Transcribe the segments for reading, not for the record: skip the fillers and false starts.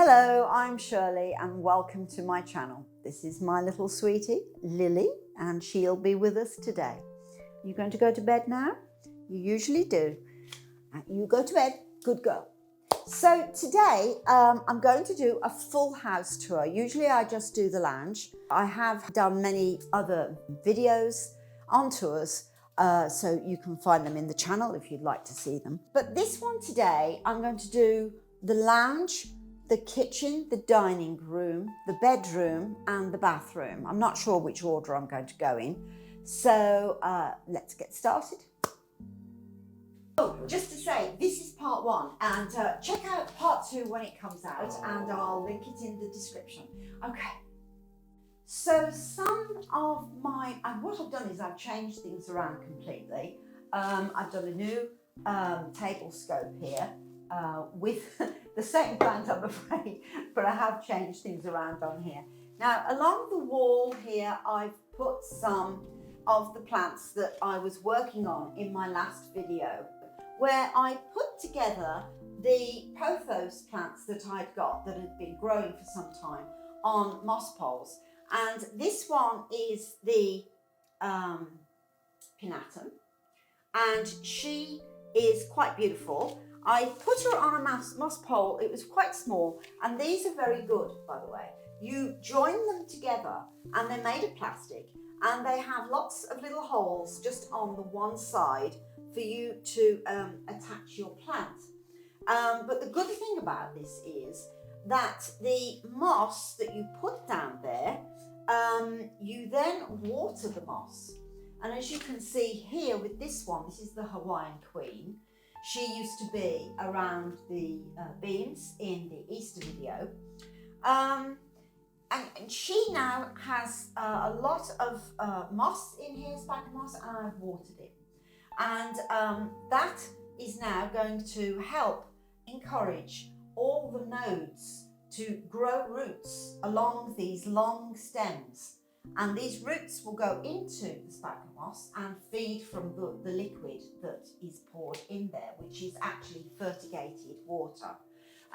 Hello, I'm Shirley and welcome to my channel. This is my little sweetie, Lily, and she'll be with us today. You going to go to bed now? You usually do. You go to bed, good girl. So today I'm going to do a full house tour. Usually I just do the lounge. I have done many other videos on tours, so you can find them in the channel if you'd like to see them. But this one today, I'm going to do the lounge, the kitchen, the dining room, the bedroom and the bathroom. I'm not sure which order I'm going to go in. So let's get started. Oh, just to say, this is part one, and check out part two when it comes out, and I'll link it in the description. Okay. So some of my, and what I've done is I've changed things around completely. I've done a new table scope here with the same plant, I'm afraid, but I have changed things around on here. Now, along the wall here, I've put some of the plants that I was working on in my last video, where I put together the pothos plants that I'd got that had been growing for some time on moss poles. And this one is the pinatum, and she is quite beautiful. I put her on a moss pole. It was quite small, and these are very good, by the way. You join them together and they're made of plastic, and they have lots of little holes just on the one side for you to attach your plant. But the good thing about this is that the moss that you put down there, you then water the moss. And as you can see here with this one, this is the Hawaiian Queen. She used to be around the beams in the Easter video. And she now has a lot of moss in here, sphagnum moss, and I've watered it. And that is now going to help encourage all the nodes to grow roots along these long stems. And these roots will go into the sphagnum moss and feed from the liquid that is poured in there, which is actually fertigated water.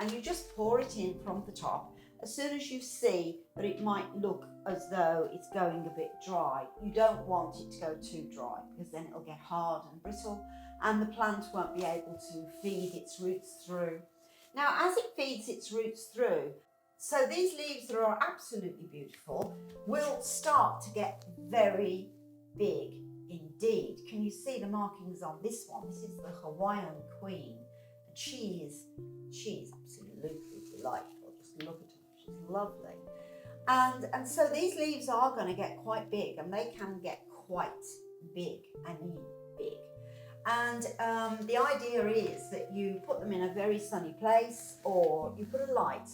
And you just pour it in from the top. As soon as you see that it might look as though it's going a bit dry, you don't want it to go too dry, because then it'll get hard and brittle and the plant won't be able to feed its roots through. Now, as it feeds its roots through, so these leaves that are absolutely beautiful will start to get very big indeed. Can you see the markings on this one? This is the Hawaiian Queen, and she is absolutely delightful. Just look at her, she's lovely. And so these leaves are going to get quite big, and they can get quite big, I mean big. And the idea is that you put them in a very sunny place, or you put a light,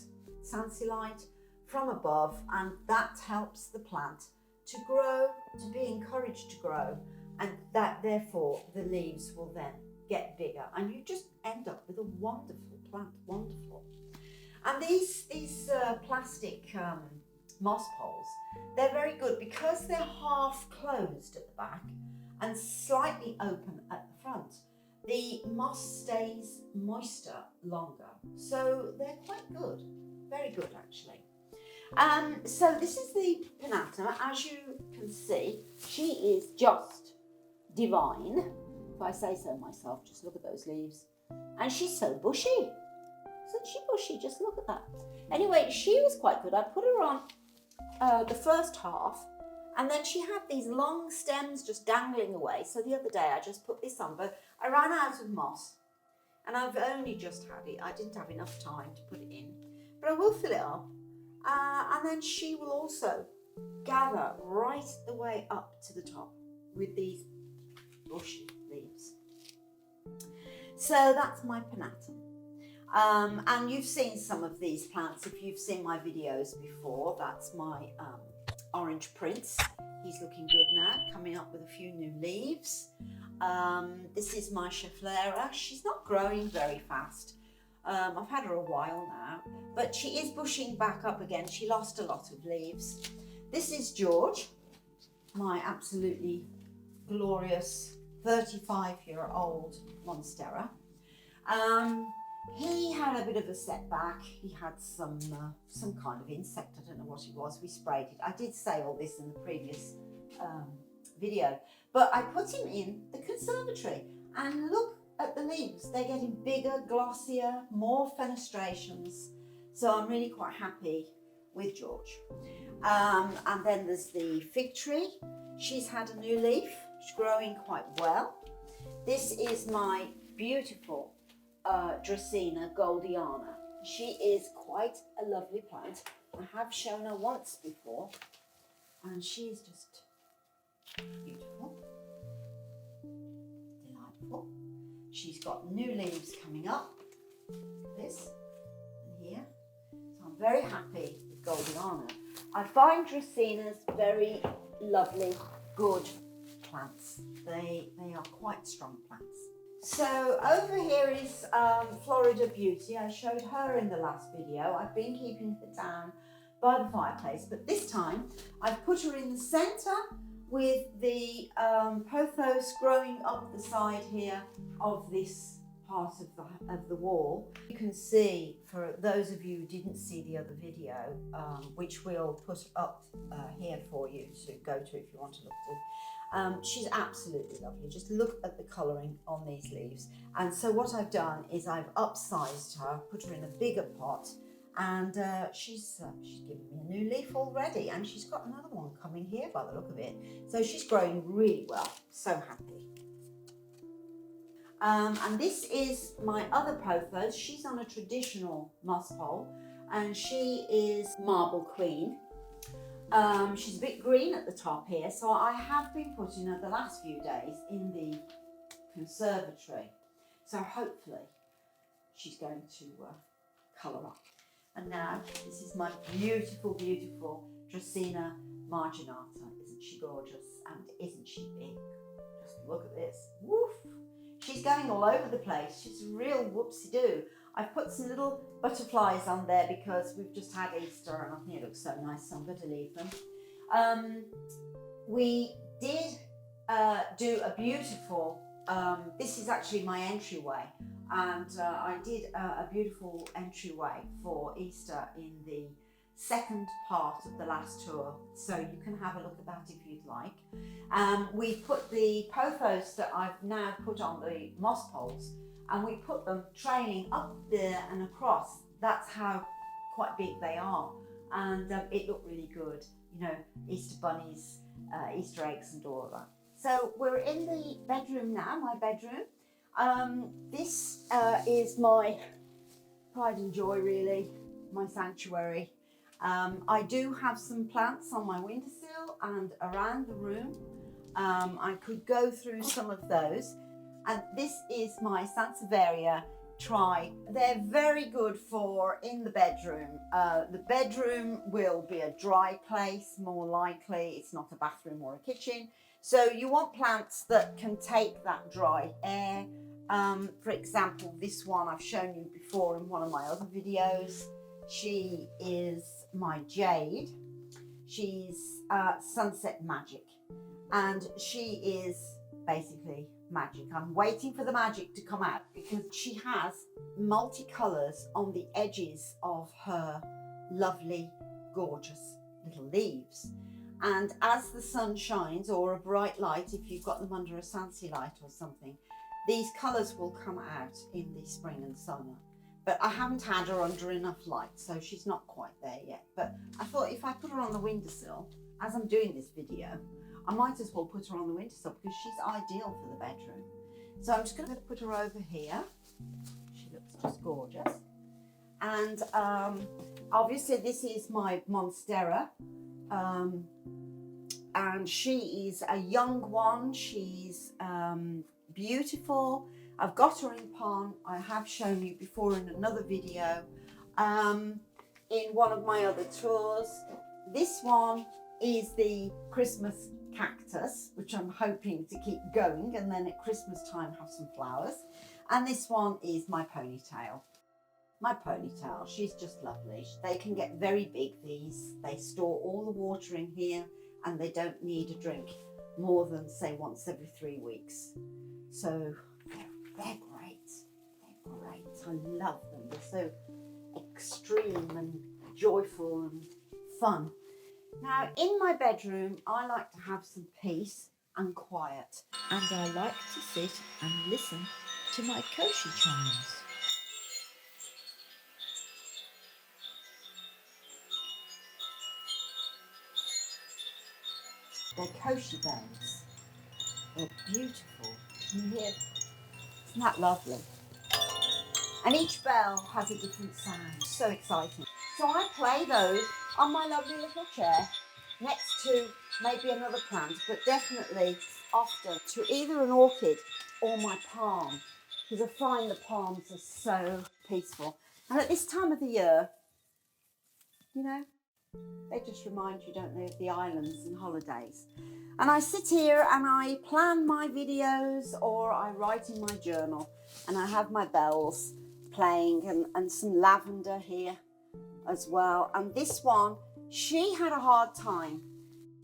fancy light from above, and that helps the plant to grow, to be encouraged to grow, and that therefore the leaves will then get bigger, and you just end up with a wonderful plant, wonderful. And these plastic moss poles, they're very good because they're half closed at the back and slightly open at the front. The moss stays moister longer, so they're quite good. Very good, actually. So this is the pinatum. As you can see, she is just divine, if I say so myself. Just look at those leaves. And she's so bushy. Isn't she bushy? Just look at that. Anyway, she was quite good. I put her on the first half, and then she had these long stems just dangling away. So the other day I just put this on, but I ran out of moss, and I've only just had it. I didn't have enough time to put it in. But I will fill it up, and then she will also gather right the way up to the top with these bushy leaves. So that's my pinatum. And you've seen some of these plants if you've seen my videos before. That's my orange prince. He's looking good now, coming up with a few new leaves. This is my Schefflera. She's not growing very fast. I've had her a while now, but she is bushing back up again. She lost a lot of leaves. This is George, my absolutely glorious 35-year-old Monstera. He had a bit of a setback. He had some kind of insect. I don't know what it was. We sprayed it. I did say all this in the previous video, but I put him in the conservatory, and look at the leaves. They're getting bigger, glossier, more fenestrations. So I'm really quite happy with George. And then there's the fig tree. She's had a new leaf. She's growing quite well. This is my beautiful Dracaena goldiana. She is quite a lovely plant. I have shown her once before, and she is just beautiful, delightful. She's got new leaves coming up, this and here. So I'm very happy with goldiana. I find Dracaenas very lovely, good plants. They are quite strong plants. So over here is Florida Beauty. I showed her in the last video. I've been keeping her down by the fireplace, but this time I've put her in the center with the pothos growing up the side here of this part of the wall. You can see, for those of you who didn't see the other video, which we'll put up here for you to go to if you want to look at it. She's absolutely lovely. Just look at the colouring on these leaves. And so what I've done is I've upsized her, put her in a bigger pot, and she's given me a new leaf already, and she's got another one coming here by the look of it. So she's growing really well. So happy. And this is my other pothos. She's on a traditional moss pole, and she is Marble Queen. She's a bit green at the top here, so I have been putting her the last few days in the conservatory. So hopefully she's going to colour up. And now this is my beautiful, beautiful Dracaena marginata. Isn't she gorgeous? And isn't she big? Just look at this. Woof! She's going all over the place. She's a real whoopsie-doo. I've put some little butterflies on there because we've just had Easter and I think it looks so nice, so I'm going to leave them. We did do a beautiful, this is actually my entryway, and I did a beautiful entryway for Easter in the second part of the last tour, so you can have a look at that if you'd like. We put the pothos that I've now put on the moss poles, and we put them trailing up there and across. That's how quite big they are, and it looked really good. You know, Easter bunnies, Easter eggs and all of that. So we're in the bedroom now, my bedroom. This is my pride and joy, really, my sanctuary. I do have some plants on my windowsill and around the room. I could go through some of those. And this is my Sansevieria Tri. They're very good for in the bedroom. The bedroom will be a dry place, more likely. It's not a bathroom or a kitchen. So you want plants that can take that dry air. For example, this one I've shown you before in one of my other videos. She is my Jade. She's Sunset Magic, and she is basically magic. I'm waiting for the magic to come out because she has multicolours on the edges of her lovely, gorgeous little leaves. And as the sun shines, or a bright light, if you've got them under a Sansi light or something, these colours will come out in the spring and summer. But I haven't had her under enough light, so she's not quite there yet. But I thought if I put her on the windowsill, as I'm doing this video, I might as well put her on the windowsill because she's ideal for the bedroom. So I'm just going to put her over here. She looks just gorgeous. And obviously this is my Monstera. And she is a young one. She's beautiful. I've got her in pond. I have shown you before in another video. In one of my other tours. This one is the Christmas cactus, which I'm hoping to keep going, and then at Christmas time have some flowers. And this one is my ponytail. My ponytail, she's just lovely. They can get very big, these. They store all the water in here, and they don't need a drink more than, say, once every 3 weeks. So they're great. They're great. I love them. They're so extreme and joyful and fun. Now, in my bedroom, I like to have some peace and quiet. And I like to sit and listen to my koshi chimes. They're koshi bells. They're beautiful. Can you hear? Isn't that lovely? And each bell has a different sound. So exciting. So I play those on my lovely little chair next to maybe another plant, but definitely often to either an orchid or my palm, because I find the palms are so peaceful. And at this time of the year, you know, they just remind you, don't they, of the islands and holidays. And I sit here and I plan my videos or I write in my journal, and I have my bells playing and some lavender here as well. And this one, she had a hard time.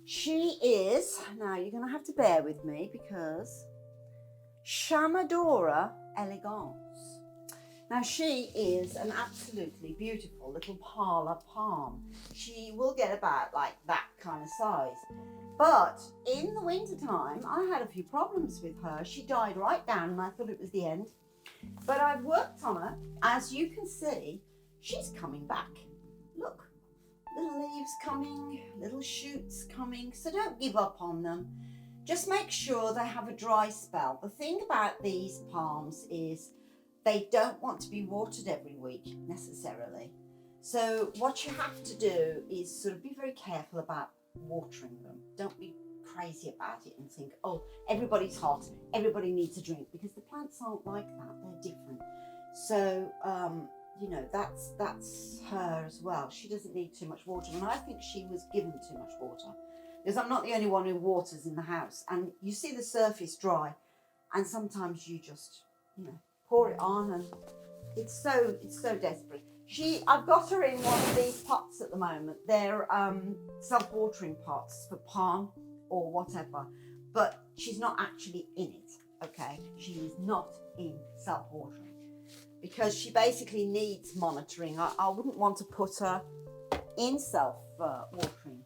She is, now you're going to have to bear with me because Chamadora elegans. Now she is an absolutely beautiful little parlour palm. She will get about like that kind of size. But in the winter time, I had a few problems with her. She died right down and I thought it was the end. But I've worked on her. As you can see, she's coming back. Look, little leaves coming, little shoots coming. So don't give up on them. Just make sure they have a dry spell. The thing about these palms is they don't want to be watered every week necessarily. So what you have to do is sort of be very careful about watering them. Don't be crazy about it and think, oh, everybody's hot, everybody needs a drink, because the plants aren't like that, they're different. So you know, that's her as well. She doesn't need too much water, and I think she was given too much water, because I'm not the only one who waters in the house, and you see the surface dry, and sometimes you just, you know, pour it on, and it's so desperate. I've got her in one of these pots at the moment. They're self-watering pots for palm or whatever, but she's not actually in it, okay? She is not in self-watering because she basically needs monitoring. I wouldn't want to put her in self-watering.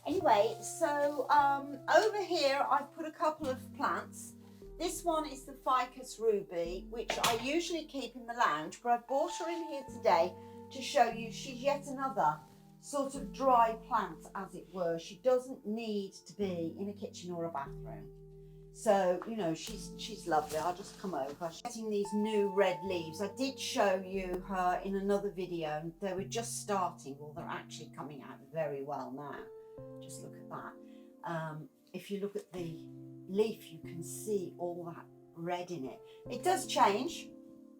Anyway, so over here I've put a couple of plants. This one is the Ficus ruby, which I usually keep in the lounge, but I've brought her in here today to show you she's yet another sort of dry plant, as it were. She doesn't need to be in a kitchen or a bathroom. So, you know, she's lovely. I'll just come over. She's getting these new red leaves. I did show you her in another video. They were just starting. Well, they're actually coming out very well now. Just look at that. If you look at the leaf, you can see all that red in it. It does change.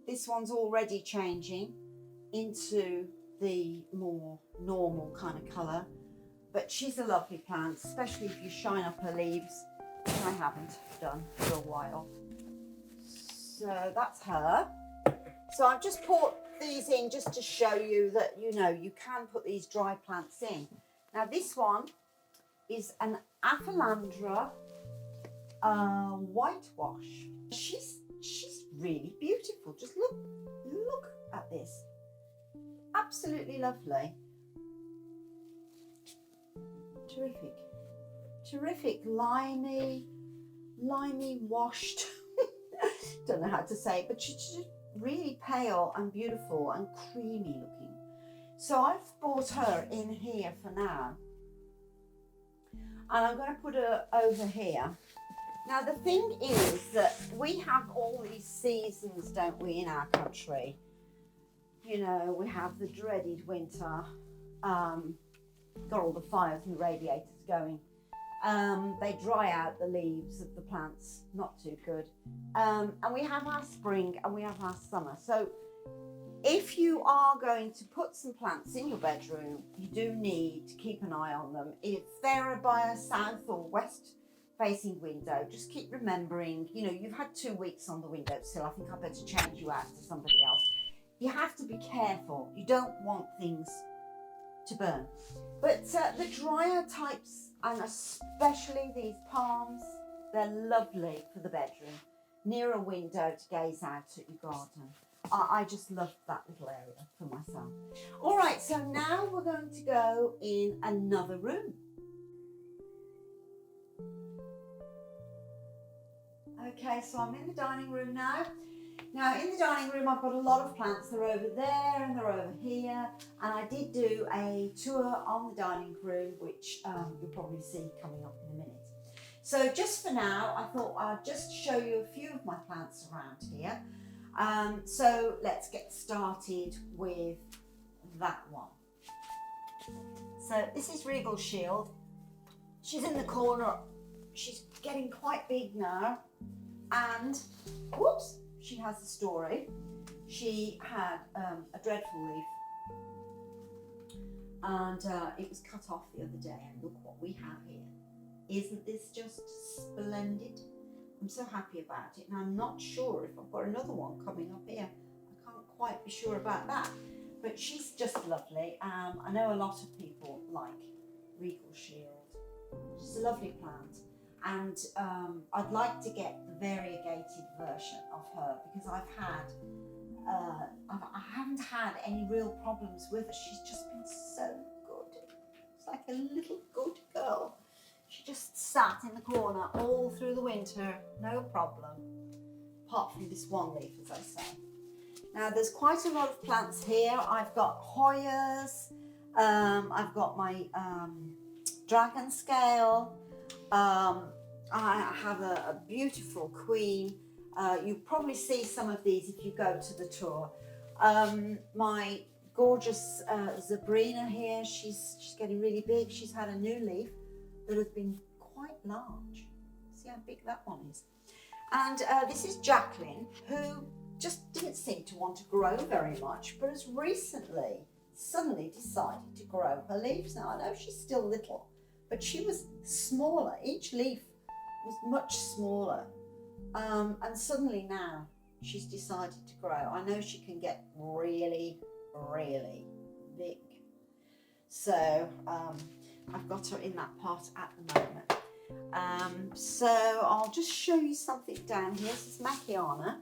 This one's already changing into the more normal kind of colour, but she's a lovely plant, especially if you shine up her leaves, which I haven't done for a while. So that's her. So I've just put these in just to show you that, you know, you can put these dry plants in. Now this one is an Aphelandra whitewash. She's really beautiful. Just look at this. Absolutely lovely. Terrific, limey washed. Don't know how to say it, but she's just really pale and beautiful and creamy looking. So I've brought her in here for now, and I'm going to put her over here. Now the thing is that we have all these seasons, don't we, in our country? You know, we have the dreaded winter, got all the fires and the radiators going. They dry out the leaves of the plants, not too good. And we have our spring and we have our summer. So if you are going to put some plants in your bedroom, you do need to keep an eye on them. If they're by a south or west facing window, just keep remembering, you know, you've had 2 weeks on the windowsill. I think I better change you out to somebody else. You have to be careful. You don't want things to burn. But the drier types, and especially these palms, they're lovely for the bedroom, near a window to gaze out at your garden. I just love that little area for myself. All right, so now we're going to go in another room. Okay, so I'm in the dining room now. Now in the dining room I've got a lot of plants. They're over there and they're over here, and I did do a tour on the dining room, which you'll probably see coming up in a minute. So just for now, I thought I'd just show you a few of my plants around here. So let's get started with that one. So this is Regal Shield. She's in the corner. She's getting quite big now, and whoops, she has a story. She had a dreadful leaf, and it was cut off the other day, and look what we have here. Isn't this just splendid? I'm so happy about it, and I'm not sure if I've got another one coming up here. I can't quite be sure about that, but she's just lovely. I know a lot of people like Regal Shield. She's a lovely plant, and I'd like to get the variegated version of her because I haven't had any real problems with her. She's just been so good. It's like a little good girl. She just sat in the corner all through the winter, no problem, apart from this one leaf, as I say. Now there's quite a lot of plants here. I've got Hoyas, I've got my dragon scale, I have a beautiful queen. You probably see some of these if you go to the tour. My gorgeous Zabrina here, she's getting really big. She's had a new leaf that has been quite large. See how big that one is. And this is Jacqueline, who just didn't seem to want to grow very much, but has recently suddenly decided to grow her leaves. Now I know she's still little, but she was smaller. Each leaf was much smaller, and suddenly now she's decided to grow. I know she can get really, really big. So I've got her in that pot at the moment. So I'll just show you something down here. This is Machiana.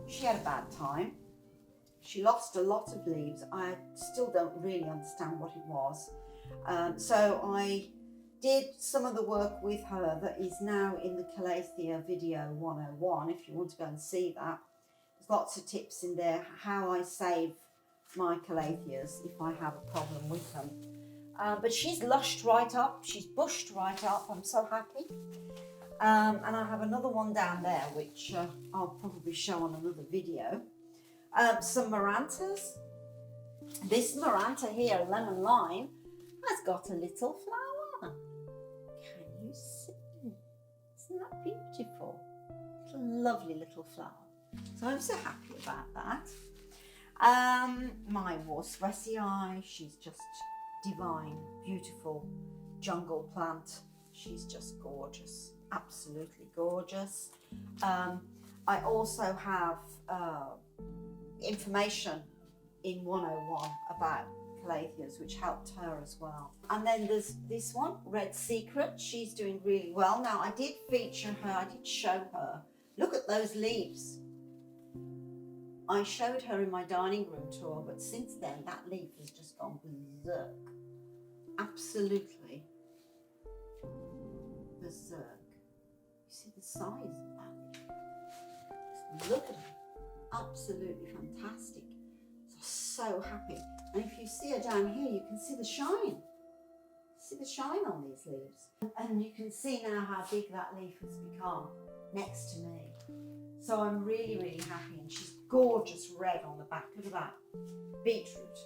She had a bad time. She lost a lot of leaves. I still don't really understand what it was. So I did some of the work with her that is now in the CALATHEA video 101, if you want to go and see that. There's lots of tips in there, how I save my calatheas if I have a problem with them. But she's lushed right up, she's bushed right up. I'm so happy. And I have another one down there, which I'll probably show on another video. Some Marantas. This Maranta here, lemon lime, has got a little flower. Can you see? Isn't that beautiful? It's a lovely little flower. So I'm so happy about that. My Houseplants, she's just divine, beautiful jungle plant. She's just gorgeous, absolutely gorgeous. I also have information in 101 about calatheas, which helped her as well. And then there's this one, Red Secret. She's doing really well. Now I did feature her, I did show her. Look at those leaves. I showed her in my dining room tour, but since then that leaf has just gone berserk. Absolutely berserk. You see the size of that leaf? Just look at her. Absolutely fantastic. So happy. And if you see her down here, you can see the shine. See the shine on these leaves. And you can see now how big that leaf has become next to me. So I'm really, really happy. And she's gorgeous red on the back. Look at that. Beetroot.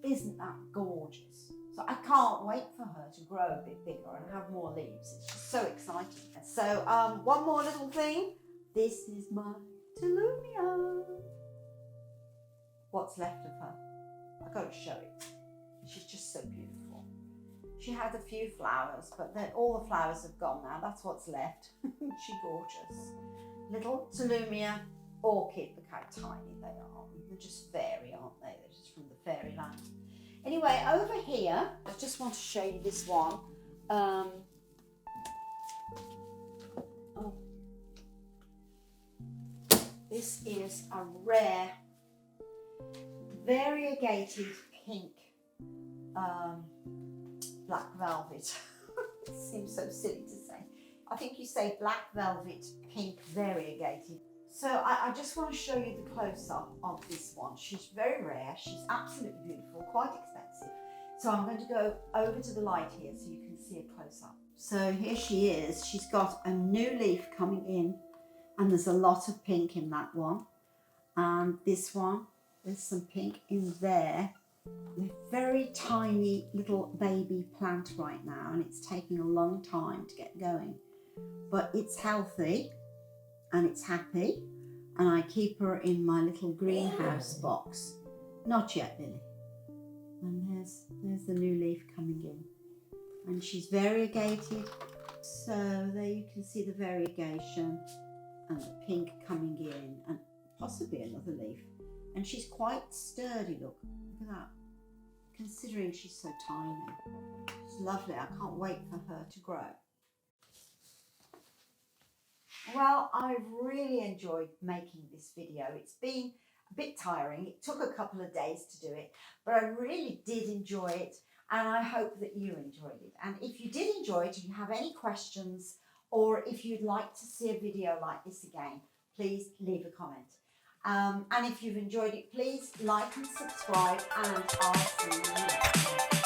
Isn't that gorgeous? So I can't wait for her to grow a bit bigger and have more leaves. It's just so exciting. So one more little thing. This is my Tulumia. What's left of her. I've got to show it. She's just so beautiful. She had a few flowers, but all the flowers have gone now. That's what's left. She's gorgeous. Little Tulumia orchid. Look how tiny they are. They're just fairy, aren't they? They're just from the fairyland. Anyway, over here, I just want to show you this one. This is a rare, variegated pink black velvet. It seems so silly to say. I think you say black velvet pink variegated. So I just want to show you the close-up of this one. She's very rare. She's absolutely beautiful, quite expensive. So I'm going to go over to the light here so you can see a close-up. So here she is. She's got a new leaf coming in, and there's a lot of pink in that one. And this one, there's some pink in there. A very tiny little baby plant right now, and it's taking a long time to get going. But it's healthy and it's happy, and I keep her in my little greenhouse box. Not yet, Lily. And there's the new leaf coming in, and she's variegated. So there you can see the variegation and the pink coming in, and possibly another leaf. And she's quite sturdy. Look at that. Considering she's so tiny, it's lovely. I can't wait for her to grow. Well, I've really enjoyed making this video. It's been a bit tiring. It took a couple of days to do it, but I really did enjoy it, and I hope that you enjoyed it. And if you did enjoy it and you have any questions, or if you'd like to see a video like this again, please leave a comment. And if you've enjoyed it, please like and subscribe, and I'll see you next time.